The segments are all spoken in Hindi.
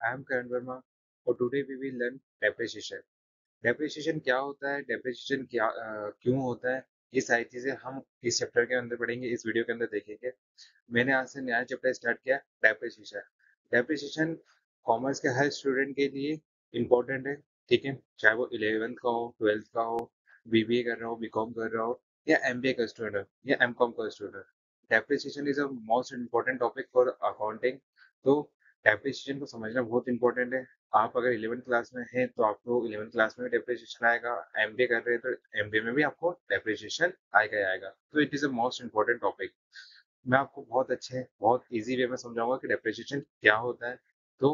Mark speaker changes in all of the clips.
Speaker 1: I am Karan Verma. For today we will learn depreciation. Depreciation क्या होता है, डेप्रिसिएशन क्या क्यों होता है, ये सारी चीजें हम इस चैप्टर के अंदर पढ़ेंगे, इस वीडियो के अंदर देखेंगे। मैंने आज से नया चैप्टर स्टार्ट किया, डेप्रिसिएशन। डेप्रिसिएशन कॉमर्स के हर स्टूडेंट के लिए इम्पोर्टेंट है, ठीक है, चाहे वो 11th का हो, 12th का हो, बीबीए कर रहा हो, बीकॉम कर रहा हो, या एमबीए का स्टूडेंट हो, या एमकॉम का student. Depreciation is a most important topic for accounting. तो डेप्रिसिएशन को समझना बहुत इंपॉर्टेंट है। आप अगर 11th क्लास में हैं तो आपको 11th क्लास में भी डेप्रिसिएशन आएगा, एमबीए कर रहे हैं तो एमबीए में भी आपको डेप्रिसिएशन आएगा ही आएगा। तो it is a most important topic. मैं आपको बहुत अच्छे, बहुत इजी वे में समझाऊंगा कि डेप्रिसिएशन क्या होता है। तो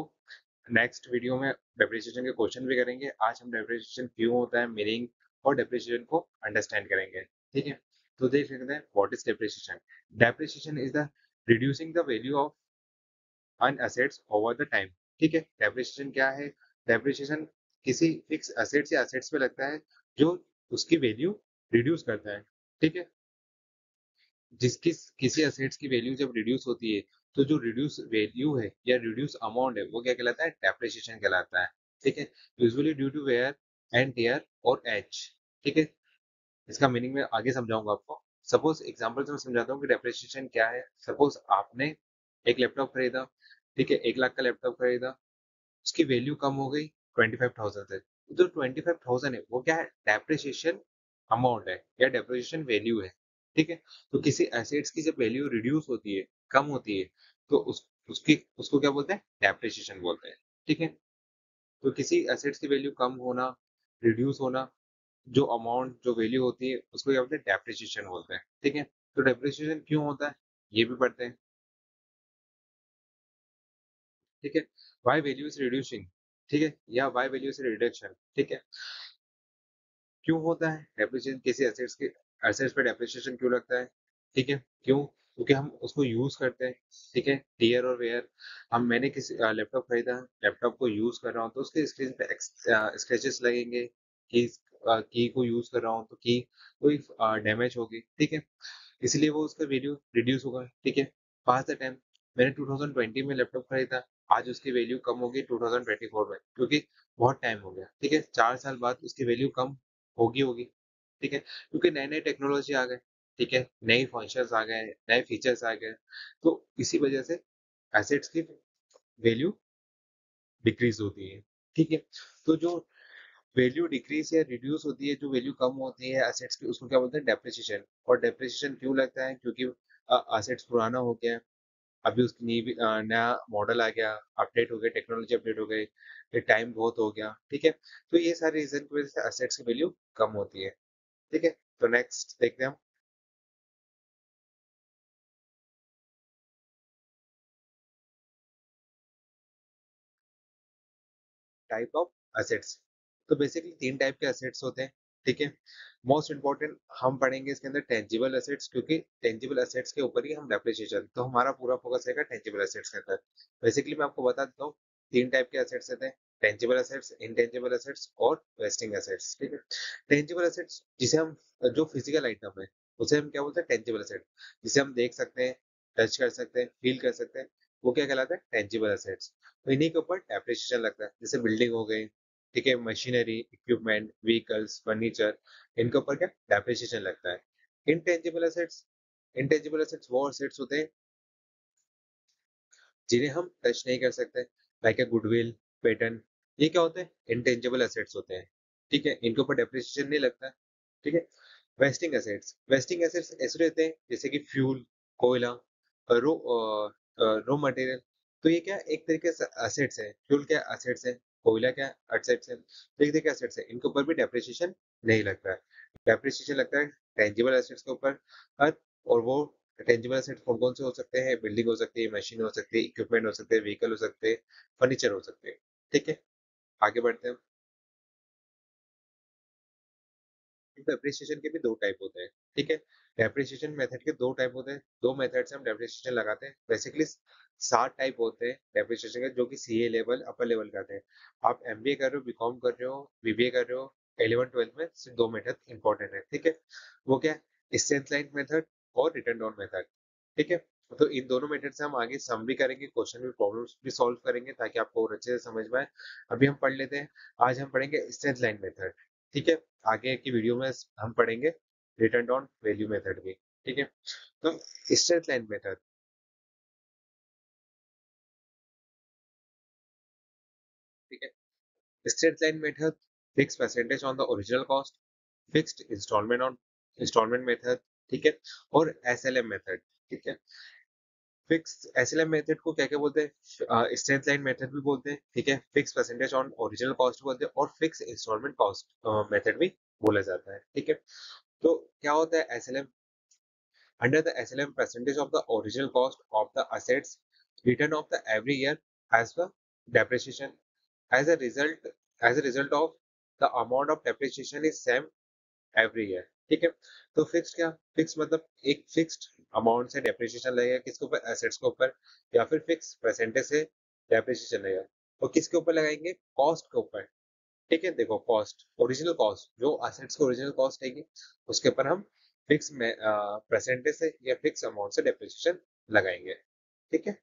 Speaker 1: नेक्स्ट वीडियो में डेप्रिसिएशन के क्वेश्चन भी करेंगे। आज हम डेप्रिसिएशन क्यों होता है, मीनिंग और डेप्रिसिएशन को अंडरस्टैंड करेंगे, ठीक है। तो देख लेते हैं what is depreciation. Depreciation is the reducing the value of an assets over the time, ठीक है। डेप्रिसिएशन क्या है? डेप्रिसिएशन किसी फिक्स एसेट्स या एसेट्स पे लगता है जो उसकी वैल्यू रिड्यूस करता है, ठीक है। जिसकी किसी एसेट्स की वैल्यू जब रिड्यूस होती है तो जो रिड्यूस वैल्यू है या रिड्यूस अमाउंट है वो क्या कहलाता है? डेप्रिसिएशन कहलाता है, ठीक है। Usually due to wear and tear और एज, ठीक है। इसका मीनिंग मैं आगे समझाऊंगा आपको। सपोज एग्जांपल से मैं समझाता हूँ कि डेप्रिसिएशन क्या है। सपोज आपने एक लैपटॉप खरीदा, ठीक है, 1 लाख का लैपटॉप खरीदा, उसकी वैल्यू कम हो गई 25,000 से। जो 25,000 है वो क्या है? डेप्रिसिएशन अमाउंट है या डेप्रिसिएशन वैल्यू है, ठीक है। तो किसी एसेट्स की जब वैल्यू रिड्यूस होती है, कम होती है, तो उसकी उसको क्या बोलते हैं? डेप्रिसिएशन बोलते हैं, ठीक है। तो किसी एसेट्स की वैल्यू कम होना, रिड्यूस होना, जो अमाउंट जो वैल्यू होती है उसको क्या बोलते हैं? डेप्रिसिएशन बोलते हैं, ठीक है। तो डेप्रिसिएशन क्यों होता है ये भी पढ़ते हैं, ठीक है। वाई वैल्यू इज रिड्यूसिंग, ठीक है, या वाई वैल्यू इज रिडक्शन, ठीक है। क्यों होता है डेप्रिसिएशन? किसी एसेट्स के एसेट्स पे डेप्रिसिएशन क्यों लगता है, ठीक है। क्यों? क्योंकि हम उसको यूज करते हैं, ठीक है, टीयर और वेयर। हम मैंने किसी लैपटॉप खरीदा, लैपटॉप को यूज कर रहा हूँ तो उसके स्क्रीन पे स्क्रैचेस लगेंगे। की को यूज कर रहा हूँ तो की कोई डैमेज होगी, ठीक है, इसलिए वो उसका वैल्यू रिड्यूस होगा, ठीक है। पास द टाइम, मैंने 2020 में लैपटॉप खरीदा, आज उसकी वैल्यू कम होगी 2024 में, क्योंकि बहुत टाइम हो गया, ठीक है। 4 साल बाद उसकी वैल्यू कम होगी, ठीक है, क्योंकि नए नए टेक्नोलॉजी आ गए, ठीक है, नई फंक्शंस आ गए, नए फीचर्स आ गए। तो इसी वजह से एसेट्स की वैल्यू डिक्रीज होती है, ठीक है। तो जो वैल्यू डिक्रीज या रिड्यूस होती है, जो वैल्यू कम होती है एसेट्स की, उसको क्या बोलते हैं? डेप्रिसिएशन। और डेप्रिसिएशन क्यों लगता है? क्योंकि एसेट्स पुराना हो गया है, अभी उसकी नया मॉडल आ गया, अपडेट हो गया, टेक्नोलॉजी अपडेट हो गई, फिर टाइम बहुत हो गया, ठीक है। तो ये सारे रीजन की वजह से एसेट्स की वैल्यू कम होती है, ठीक है। तो नेक्स्ट देखते हैं हम टाइप ऑफ एसेट्स। तो बेसिकली 3 टाइप के एसेट्स होते हैं, ठीक है। मोस्ट इंपॉर्टेंट हम पढ़ेंगे इसके अंदर टेंजिबल एसेट्स, क्योंकि टेंजिबल एसेट्स के ऊपर ही हम डेप्रिसिएशन, तो हमारा पूरा फोकस रहेगा टेंजिबल एसेट्स के अंदर। बेसिकली मैं आपको बता देता हूँ, 3 टाइप के एसेट्स होते हैं, टेंजिबल एसेट्स, इंटेंजिबल एसेट्स और वेस्टिंग एसेट्स, ठीक है। टेंजिबल एसेट्स जिसे हम, जो फिजिकल आइटम है उसे हम क्या बोलते हैं? Tangible asset. जिसे हम देख सकते हैं, टच कर सकते हैं, फील कर सकते हैं, वो क्या कहलाता है? Tangible assets. तो इन्हीं के ऊपर डेप्रिसिएशन लगता है। जैसे बिल्डिंग हो गई, ठीक है, मशीनरी, इक्विपमेंट, व्हीकल्स, फर्नीचर, इनके ऊपर क्या डेप्रिसिएशन लगता है। इनटेंजिबल एसेट्स, इनटेंजिबल एसेट्स वो एसेट्स होते हैं जिन्हें हम टच नहीं कर सकते, लाइक ए गुडविल, पेटेंट। ये क्या होते हैं? इनटेंजिबल एसेट्स होते हैं, ठीक है, इनके ऊपर डेप्रिसिएशन नहीं लगता, ठीक है। वेस्टिंग एसेट्स, वेस्टिंग एसेट्स ऐसे रहते हैं जैसे कि फ्यूल, कोयला, रो रो मटेरियल। तो ये क्या एक तरीके से एसेट्स है। फ्यूल क्या एसेट्स है, कोयला क्या एसेट्स है, तो एक तरीके एसेट्स है, इनके ऊपर भी डेप्रिसिएशन नहीं लगता है। डेप्रिसिएशन लगता है टेंजिबल एसेट्स के ऊपर। और और वो टेंजिबल एसेट कौन कौन से हो सकते हैं? बिल्डिंग हो सकती है, मशीन हो सकती है, इक्विपमेंट हो सकते हैं, व्हीकल हो सकते हैं, फर्नीचर हो सकते हैं, ठीक है। आगे बढ़ते हैं। डेप्रिसिएशन के भी 2 टाइप होते हैं, ठीक है। डेप्रिसिएशन मेथड के 2 टाइप होते हैं, 2 मेथड से हम डेप्रिसिएशन लगाते हैं। बेसिकली 7 टाइप होते हैं डेप्रिसिएशन के, जो कि सीए लेवल, अपर लेवल का है। आप एमबीए कर रहे हो, बीकॉम कर रहे हो, बीबीए कर रहे हो, 11th 12th में सिर्फ 2 मेथड इंपॉर्टेंट है, ठीक है। वो क्या है? स्ट्रेंथ लाइन मेथड और रिटर्न डाउन मेथड, ठीक है। तो इन दोनों मेथड से हम आगे सम भी करेंगे, क्वेश्चन भी, प्रॉब्लम्स भी सॉल्व करेंगे ताकि आपको और अच्छे से समझ में आए। अभी हम पढ़ लेते हैं। आज हम पढ़ेंगे स्ट्रेंथ लाइन मेथड। ठीक है, आगे की वीडियो में हम पढ़ेंगे रिटर्न ऑन वैल्यू मेथड भी। ठीक है, तो स्ट्रेंथ लाइन मेथड। ठीक है, straight line method, fix percentage on the original cost, fixed installment on installment method. ठीक है, और एसएलएम मेथड। ठीक है, फिक्स एसएलएम मेथड को क्या क्या बोलते हैं, स्ट्रेंथ लाइन मेथड भी बोलते हैं। ठीक है, fix percentage on original cost बोलते हैं, और फिक्स इंस्टॉलमेंट कॉस्ट मेथड भी बोला जाता है। ठीक है, तो क्या होता है SLM? Under the SLM, percentage of the original cost of the assets return of the every year as the depreciation, as a result of the amount of depreciation is same every year। ठीक है, तो फिक्स क्या, फिक्स मतलब एक फिक्स्ड अमाउंट से डेप्रिसिएशन लगेगा किसके ऊपर, एसेट्स के ऊपर, या फिर फिक्स परसेंटेज से डेप्रिसिएशन लगेगा। और किसके ऊपर लगाएंगे, कॉस्ट के ऊपर। ठीक है, देखो कॉस्ट, ओरिजिनल कॉस्ट जो एसेट्स की ओरिजिनल कॉस्ट रहेगी उसके ऊपर हम फिक्स में परसेंटेज से या फिक्स अमाउंट से डेप्रिसिएशन लगाएंगे। ठीक है,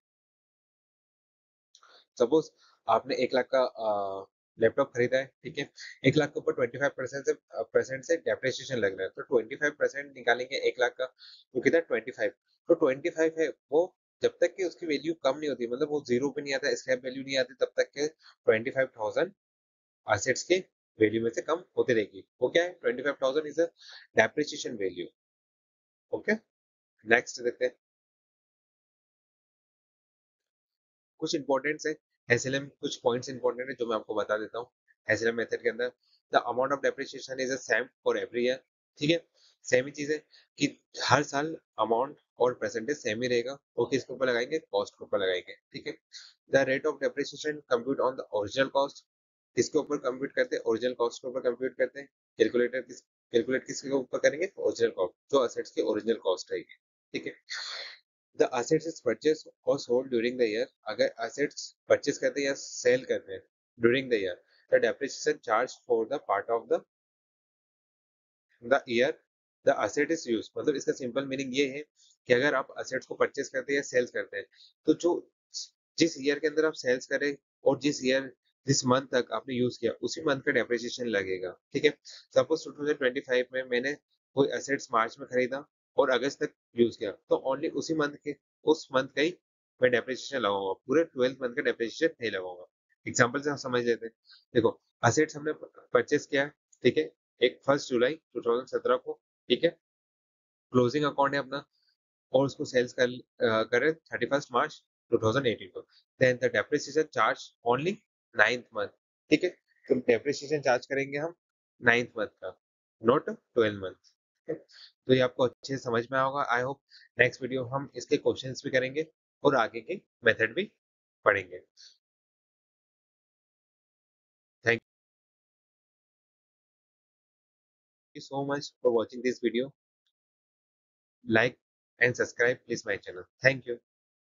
Speaker 1: सपोज आपने 1 लाख का लैपटॉप खरीदा है। ठीक है, 1 लाख के ऊपर 25% से डेप्रिसिएशन लग रहा है, तो 25% निकालेंगे 1 लाख का, तो कितना 25। तो 25 है वो, जब तक कि उसकी वैल्यू कम नहीं होती, मतलब वो जीरो पे नहीं आता, स्क्रैप वैल्यू नहीं आती, तब तक के 25,000 असेट्स के वैल्यू में से कम होती रहेगी। वो क्या है, 25,000 is a depreciation value. Okay, next देखते हैं कुछ इंपॉर्टेंट है एसएलएम, कुछ पॉइंट्स इंपॉर्टेंट है जो मैं आपको बता देता हूँ। एसएलएम मेथड के अंदर the amount of depreciation is same for every year. ठीक है, सेम ही चीज है कि हर साल अमाउंट और परसेंटेज सेम ही रहेगा। वो किसके ऊपर लगाएंगे, कॉस्ट के ऊपर लगाएंगे। ठीक है, the rate of depreciation compute on the original cost, किसके ऊपर कंप्यूट करते हैं, ओरिजिनल कॉस्ट के ऊपर कंप्यूट करते हैं। कैलकुलेट किसके ऊपर करेंगे, ओरिजिनल कॉस्ट, जो असेट्स की ओरिजिनल कॉस्ट रहेगी। ठीक है, the assets is purchased or sold during the year, अगर assets purchase करते हैं या sell करते हैं during the year, the depreciation charge for the part of the year the asset is used। मतलब इसका सिंपल मीनिंग ये है कि अगर आप assets को परचेज करते हैं या सेल्स करते हैं, तो जो जिस ईयर के अंदर आप सेल्स करें और जिस मंथ तक आपने यूज किया उसी मंथ का डेप्रिसिएशन लगेगा। ठीक है, सपोज 2025 में मैंने कोई एसेट्स मार्च में खरीदा और अगस्त तक यूज किया, तो ओनली उस मंथ का ही मैं डेप्रिसिएशन लगाऊंगा, पूरे 12th मंथ का डेप्रिसिएशन नहीं लगाऊंगा। एग्जाम्पल से हम समझ लेते हैं। देखो, असेट्स हमने परचेज किया। ठीक है, एक 1 जुलाई 2017 को। ठीक है, क्लोजिंग अकाउंट है अपना, और उसको सेल्स करे 31 मार्च 2018 को। Then the depreciation charge only 9th month. ठीक है, तो डेप्रिसिएशन चार्ज करेंगे हम 9th मंथ का, नॉट 12 मंथ। तो ये आपको अच्छे से समझ में होगा आई होप। नेक्स्ट वीडियो हम इसके क्वेश्चंस भी करेंगे और आगे के मेथड भी पढ़ेंगे। Thank you so much for watching this video. Like and subscribe please my channel. Thank you.